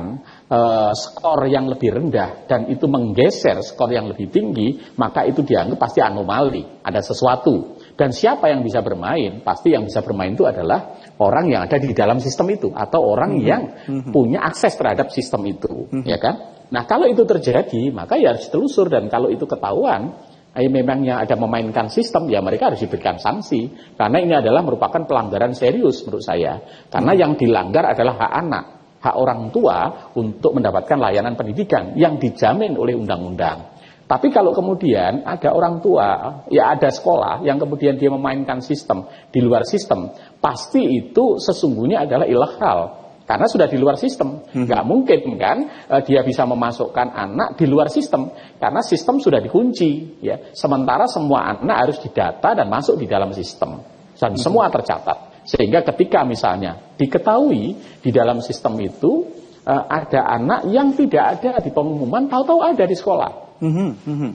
skor yang lebih rendah dan itu menggeser skor yang lebih tinggi, maka itu dianggap pasti anomali, ada sesuatu. Dan siapa yang bisa bermain? Pasti yang bisa bermain itu adalah orang yang ada di dalam sistem itu atau orang yang punya akses terhadap sistem itu, ya kan? Nah, kalau itu terjadi, maka ya harus ditelusur, dan kalau itu ketahuan, memang yang ada memainkan sistem, ya mereka harus diberikan sanksi. Karena ini adalah merupakan pelanggaran serius menurut saya. Karena yang dilanggar adalah hak anak, hak orang tua untuk mendapatkan layanan pendidikan yang dijamin oleh undang-undang. Tapi kalau kemudian ada orang tua, ya ada sekolah yang kemudian dia memainkan sistem di luar sistem, pasti itu sesungguhnya adalah ilegal. Karena sudah di luar sistem, nggak mungkin kan dia bisa memasukkan anak di luar sistem, karena sistem sudah dikunci, ya. Sementara semua anak harus didata dan masuk di dalam sistem, dan semua tercatat. Sehingga ketika misalnya diketahui di dalam sistem itu ada anak yang tidak ada di pengumuman, tahu-tahu ada di sekolah,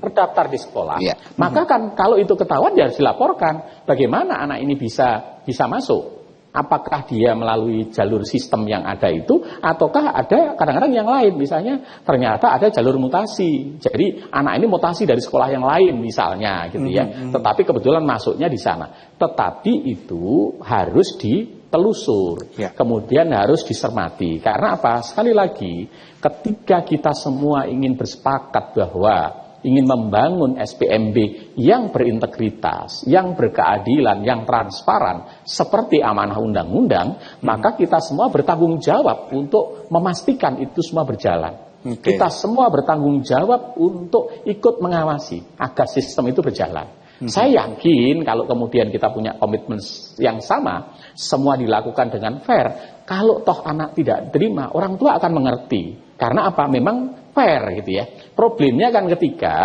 terdaftar di sekolah, maka kan kalau itu ketahuan dia harus dilaporkan. Bagaimana anak ini bisa masuk? Apakah dia melalui jalur sistem yang ada itu, ataukah ada kadang-kadang yang lain, misalnya ternyata ada jalur mutasi, jadi anak ini mutasi dari sekolah yang lain misalnya gitu ya, tetapi kebetulan masuknya di sana. Tetapi itu harus ditelusur, kemudian harus dicermati. Karena apa? Sekali lagi, ketika kita semua ingin bersepakat bahwa ingin membangun SPMB yang berintegritas, yang berkeadilan, yang transparan, seperti amanah undang-undang, maka kita semua bertanggung jawab untuk memastikan itu semua berjalan. Kita semua bertanggung jawab untuk ikut mengawasi agar sistem itu berjalan. Saya yakin kalau kemudian kita punya komitmen yang sama, semua dilakukan dengan fair, kalau toh anak tidak terima, orang tua akan mengerti. Karena apa? Memang fair gitu ya. Problemnya kan ketika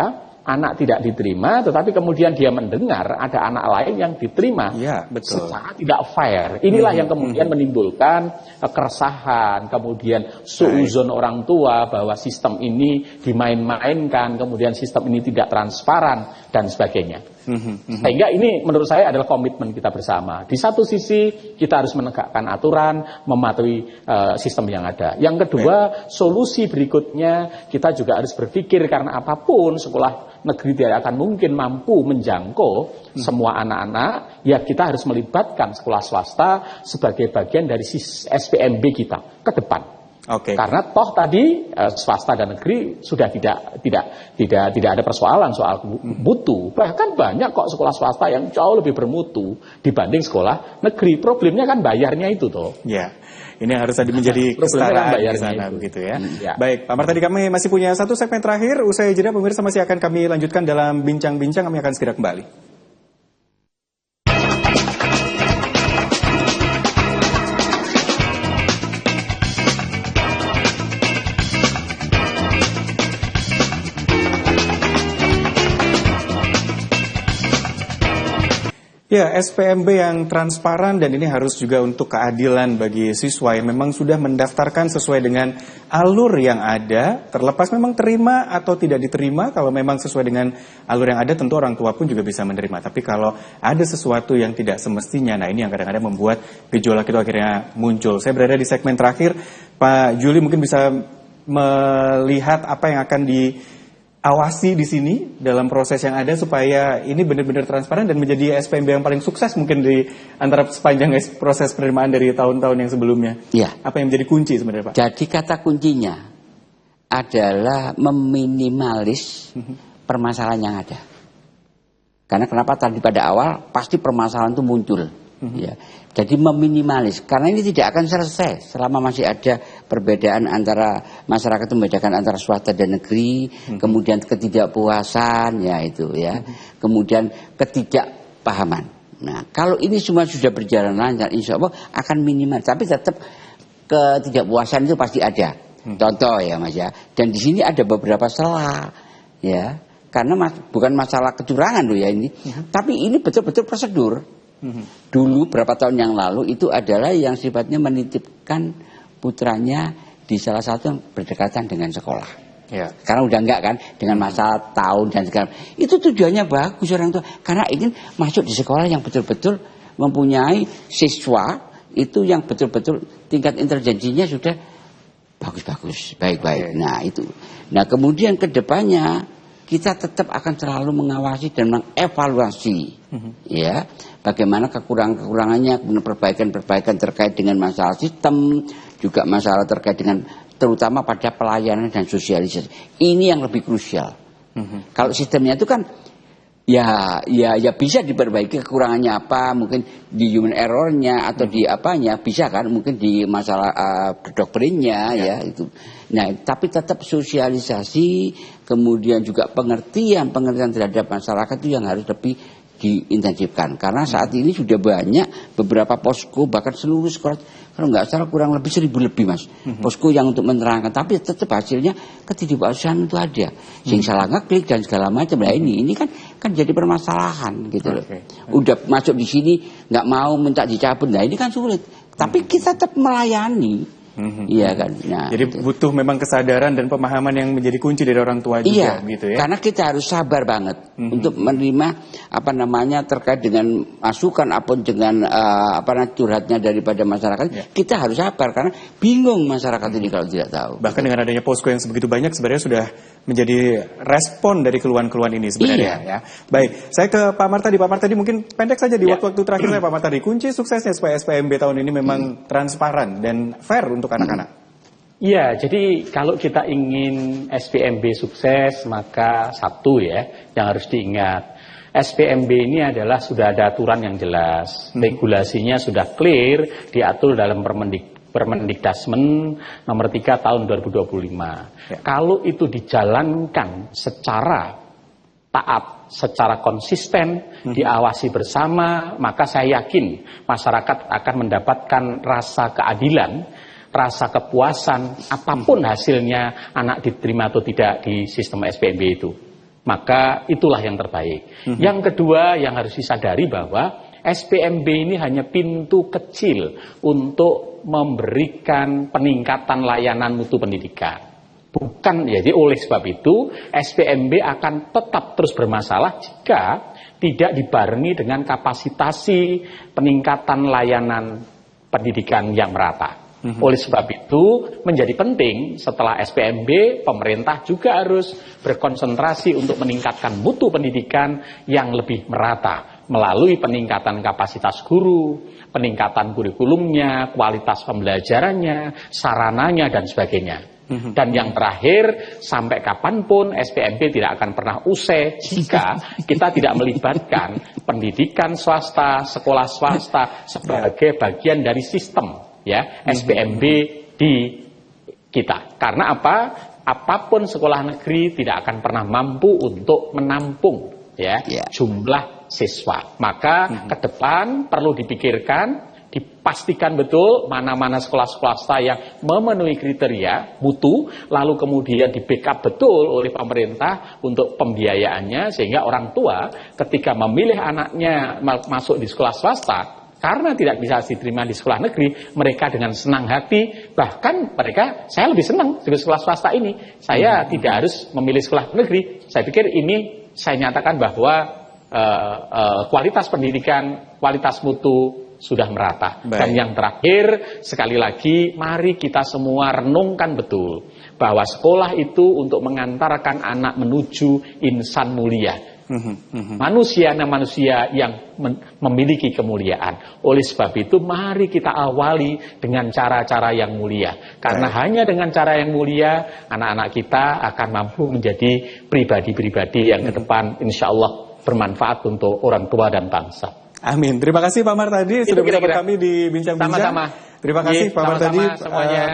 anak tidak diterima, tetapi kemudian dia mendengar ada anak lain yang diterima, secara tidak fair. Inilah yang kemudian menimbulkan keresahan, kemudian suuzon orang tua bahwa sistem ini dimain-mainkan, kemudian sistem ini tidak transparan dan sebagainya. Sehingga ini menurut saya adalah komitmen kita bersama. Di satu sisi kita harus menegakkan aturan, mematuhi sistem yang ada. Yang kedua, solusi berikutnya kita juga harus berpikir, karena apapun sekolah negeri tidak akan mungkin mampu menjangkau semua anak-anak, ya kita harus melibatkan sekolah swasta sebagai bagian dari SPMB kita ke depan. Karena toh tadi swasta dan negeri sudah tidak ada persoalan soal mutu. Bahkan banyak kok sekolah swasta yang jauh lebih bermutu dibanding sekolah negeri. Problemnya kan bayarnya itu toh. Ya, ini harus tadi menjadi kesetaraan di sana begitu ya. Baik, Pak Martadi, kami masih punya satu segmen terakhir. Usai jeda pemirsa masih akan kami lanjutkan dalam bincang-bincang. Kami akan segera kembali. Ya, SPMB yang transparan dan ini harus juga untuk keadilan bagi siswa yang memang sudah mendaftarkan sesuai dengan alur yang ada, terlepas memang terima atau tidak diterima. Kalau memang sesuai dengan alur yang ada, tentu orang tua pun juga bisa menerima. Tapi kalau ada sesuatu yang tidak semestinya, nah ini yang kadang-kadang membuat gejolak itu akhirnya muncul. Saya berada di segmen terakhir, Pak Juli mungkin bisa melihat apa yang akan diawasi di sini dalam proses yang ada supaya ini benar-benar transparan dan menjadi SPMB yang paling sukses mungkin di antara sepanjang proses penerimaan dari tahun-tahun yang sebelumnya. Ya. Apa yang menjadi kunci sebenarnya, Pak? Jadi kata kuncinya adalah meminimalis permasalahan yang ada. Karena kenapa tadi pada awal pasti permasalahan itu muncul. Ya. Jadi meminimalis, karena ini tidak akan selesai selama masih ada perbedaan antara masyarakat itu membedakan antara swasta dan negeri, kemudian ketidakpuasan, ya itu ya, kemudian ketidakpahaman. Nah, kalau ini semua sudah berjalan lancar, insya Allah akan minimal. Tapi tetap ketidakpuasan itu pasti ada. Contoh ya Mas ya, dan di sini ada beberapa celah, ya, karena bukan masalah kecurangan loh ya ini, tapi ini betul-betul prosedur. Dulu berapa tahun yang lalu itu adalah yang sifatnya menitipkan putranya di salah satu yang berdekatan dengan sekolah. Ya. Karena udah enggak kan dengan masalah tahun dan segala. Itu tujuannya bagus orang tua karena ingin masuk di sekolah yang betul-betul mempunyai siswa itu yang betul-betul tingkat intelijensinya sudah bagus-bagus, baik-baik. Nah itu. Nah kemudian ke depannya kita tetap akan selalu mengawasi dan mengevaluasi, ya, bagaimana kekurangannya, perbaikan-perbaikan terkait dengan masalah sistem, juga masalah terkait dengan terutama pada pelayanan dan sosialisasi. Ini yang lebih krusial. Kalau sistemnya itu kan, ya bisa diperbaiki kekurangannya apa, mungkin di human errornya atau di apanya bisa kan, mungkin di masalah doktrinnya, ya itu. Nah, tapi tetap sosialisasi, kemudian juga pengertian terhadap masyarakat itu yang harus lebih diintensifkan. Karena saat ini sudah banyak beberapa posko, bahkan seluruh sekolah, kalau nggak salah kurang lebih 1.000 lebih Mas, posko yang untuk menerangkan. Tapi tetap hasilnya ketidakpuasan itu ada. Sing salah ngeklik dan segala macam. Nah ini kan jadi permasalahan gitu loh. Udah masuk di sini nggak mau minta dicabut. Nah ini kan sulit. Tapi kita tetap melayani. Iya kan. Nah, jadi butuh memang kesadaran dan pemahaman yang menjadi kunci dari orang tua juga, gitu ya. Karena kita harus sabar banget untuk menerima terkait dengan masukan apapun dengan curhatnya daripada masyarakat. Kita harus sabar karena bingung masyarakat ini kalau tidak tahu. Bahkan dengan adanya posko yang sebegitu banyak sebenarnya sudah menjadi respon dari keluhan-keluhan ini sebenarnya ya. Baik, saya ke Pak Martadi. Pak Martadi mungkin pendek saja di waktu-waktu terakhir saya Pak Martadi. Kunci suksesnya supaya SPMB tahun ini memang transparan dan fair untuk anak-anak. Iya, jadi kalau kita ingin SPMB sukses, maka satu ya yang harus diingat. SPMB ini adalah sudah ada aturan yang jelas, regulasinya sudah clear, diatur dalam Permendikdasmen nomor 3 tahun 2025. Kalau itu dijalankan secara taat, secara konsisten, diawasi bersama, maka saya yakin masyarakat akan mendapatkan rasa keadilan, rasa kepuasan, apapun hasilnya anak diterima atau tidak di sistem SPMB itu. Maka itulah yang terbaik. Yang kedua yang harus disadari bahwa SPMB ini hanya pintu kecil untuk memberikan peningkatan layanan mutu pendidikan. Bukan, jadi oleh sebab itu SPMB akan tetap terus bermasalah jika tidak dibarengi dengan kapasitasi peningkatan layanan pendidikan yang merata. Oleh sebab itu menjadi penting setelah SPMB pemerintah juga harus berkonsentrasi untuk meningkatkan mutu pendidikan yang lebih merata melalui peningkatan kapasitas guru, peningkatan kurikulumnya, kualitas pembelajarannya, sarananya dan sebagainya. Dan yang terakhir, sampai kapanpun SPMB tidak akan pernah usai jika kita tidak melibatkan pendidikan swasta, sekolah swasta sebagai bagian dari sistem ya SPMB di kita. Karena apa? Apapun sekolah negeri tidak akan pernah mampu untuk menampung jumlah siswa. Maka ke depan perlu dipikirkan dipastikan betul mana-mana sekolah swasta yang memenuhi kriteria mutu, lalu kemudian di backup betul oleh pemerintah untuk pembiayaannya, sehingga orang tua ketika memilih anaknya masuk di sekolah swasta karena tidak bisa diterima di sekolah negeri, mereka dengan senang hati, bahkan mereka, saya lebih senang di sekolah swasta ini, saya tidak harus memilih sekolah negeri. Saya pikir ini saya nyatakan bahwa kualitas pendidikan, kualitas mutu sudah merata. Baik. Dan yang terakhir, sekali lagi, mari kita semua renungkan betul bahwa sekolah itu untuk mengantarkan anak menuju insan mulia. Manusia yang memiliki kemuliaan. Oleh sebab itu, mari kita awali dengan cara-cara yang mulia. Karena hanya dengan cara yang mulia, anak-anak kita akan mampu menjadi pribadi-pribadi yang ke depan, insya Allah bermanfaat untuk orang tua dan bangsa. Amin. Terima kasih Pak Martadi sudah bersama kami di Bincang-Bincang. Sama-sama. Terima kasih Pak Martadi. Semuanya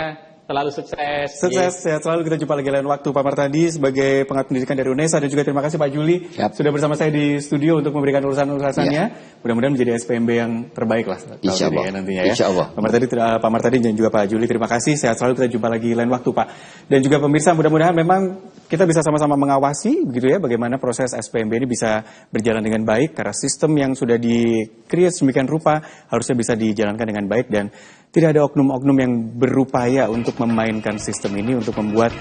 selalu sukses. Sukses, sehat selalu. Kita jumpa lagi lain waktu. Pak Martadi sebagai pengamat pendidikan dari UNESA, dan juga terima kasih Pak Juli sudah bersama saya di studio untuk memberikan ulasan-ulasannya. Mudah-mudahan menjadi SPMB yang terbaik lah Insya Allah. ya, nantinya ya. Insya Allah. Pak Martadi dan juga Pak Juli, terima kasih. Sehat selalu. Kita jumpa lagi lain waktu Pak. Dan juga pemirsa, mudah-mudahan memang kita bisa sama-sama mengawasi begitu ya bagaimana proses SPMB ini bisa berjalan dengan baik, karena sistem yang sudah di-create sedemikian rupa harusnya bisa dijalankan dengan baik, dan tidak ada oknum-oknum yang berupaya untuk memainkan sistem ini untuk membuat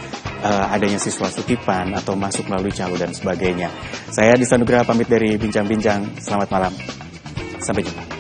adanya siswa sutipan atau masuk melalui calo dan sebagainya. Saya Disa Nugraha pamit dari Bincang-Bincang. Selamat malam. Sampai jumpa.